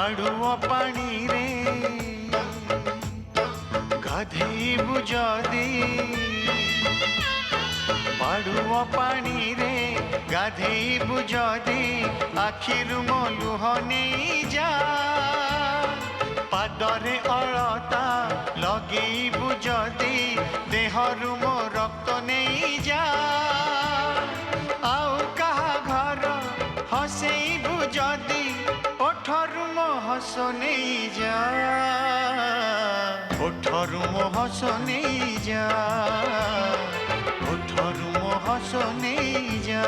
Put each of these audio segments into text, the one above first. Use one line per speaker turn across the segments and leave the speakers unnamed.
बाड़ुआ पानी रे गाधेबु जदी बाड़ुआ पानी रे गाधेबु जदी आखिरु मो लुह नहीं जा पादरे अलता लगेबु जदी देहरु मो रक्त नहीं जा आउ कहा घर हसेबु जदी ओठरु मो हस नहीं जा ओठरु मो हस नहीं जा ओठरु मो हस नहीं जा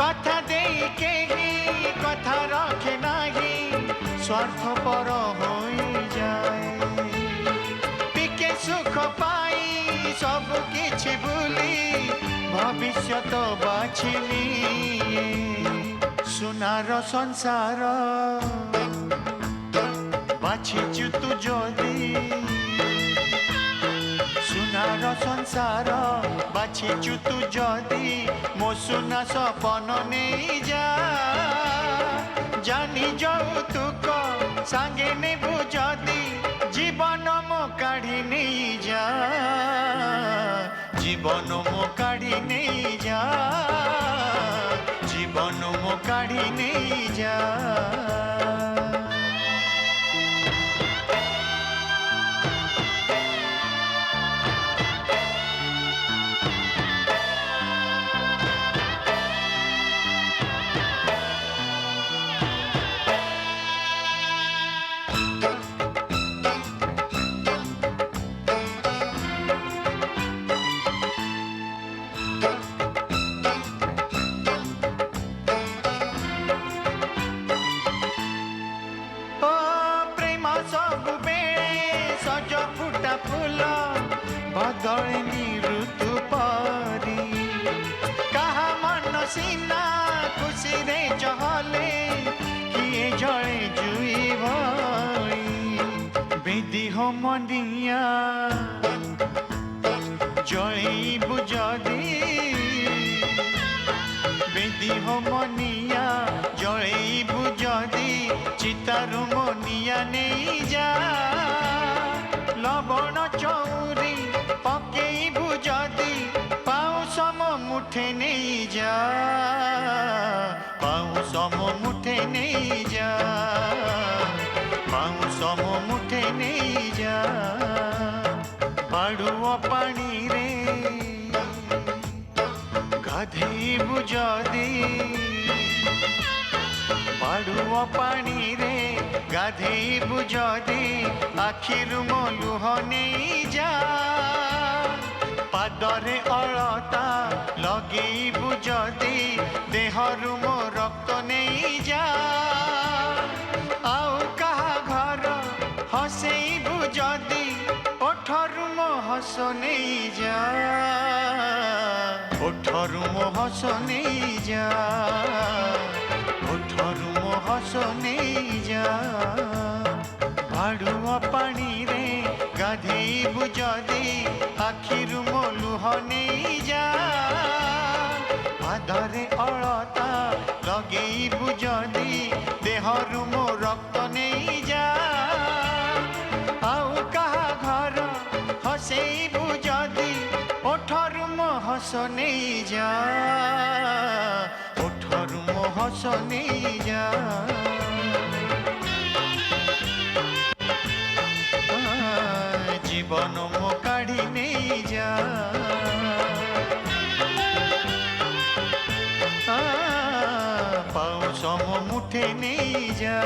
कथा दे के ही कथा रखे नाही स्वार्थपर हो जाए टिके सुख पाई सब किछि भूली भविष्यत बाछि निये सुनार संसार बाछिचु तू जदी सुनार संसार बाछिचु तू जदी मो सुना सपन नहीं जा जानी यौतुक सांगे नेबु जदी जीवन मो काढ़ी नहीं जा जीवन मो काढ़ी नहीं जा जीवन मो काढ़ी नहीं जा सज फुटा फूल बदलनी ऋतु परी कहा मन सीना खुशी रे चहले किए जड़े जुई भई बेदी हो मनिया जई बुझदी बेदी हो मनिया जई बुझदी चितारु मनिया नहीं जा लवण चौरी पकेबु जदी पाउस मो मुठे नहीं जा पाउस मो मुठे नहीं जा पाउस मो मुठे नहीं जा बाड़ुआ पानी रे गाधेबु जदी बाड़ुआ पानी रे गाधेबु जदी आखिरु मो लुह नहीं जा पादरे अलता लगेबु जदी देहरु मो रक्त नहीं जा आउ कहा घर हसेबु जदी ओठरु मो हस नहीं जा ओठरु मो हस नहीं जा ओठरु मो हस नहीं जा बाड़ुआ पानी रे गाधेबु जदी आखिरु मो लुह नहीं जा पादरे अलता लगेबु जदी देहरु मो रक्त नहीं जा आउ कहा घर हसेबु जदी ओठरु मो हस नहीं जा ओठरु मो हस नहीं जा जीवन मो काढ़ी नहीं जा पाउस मो मुठे नहीं जा।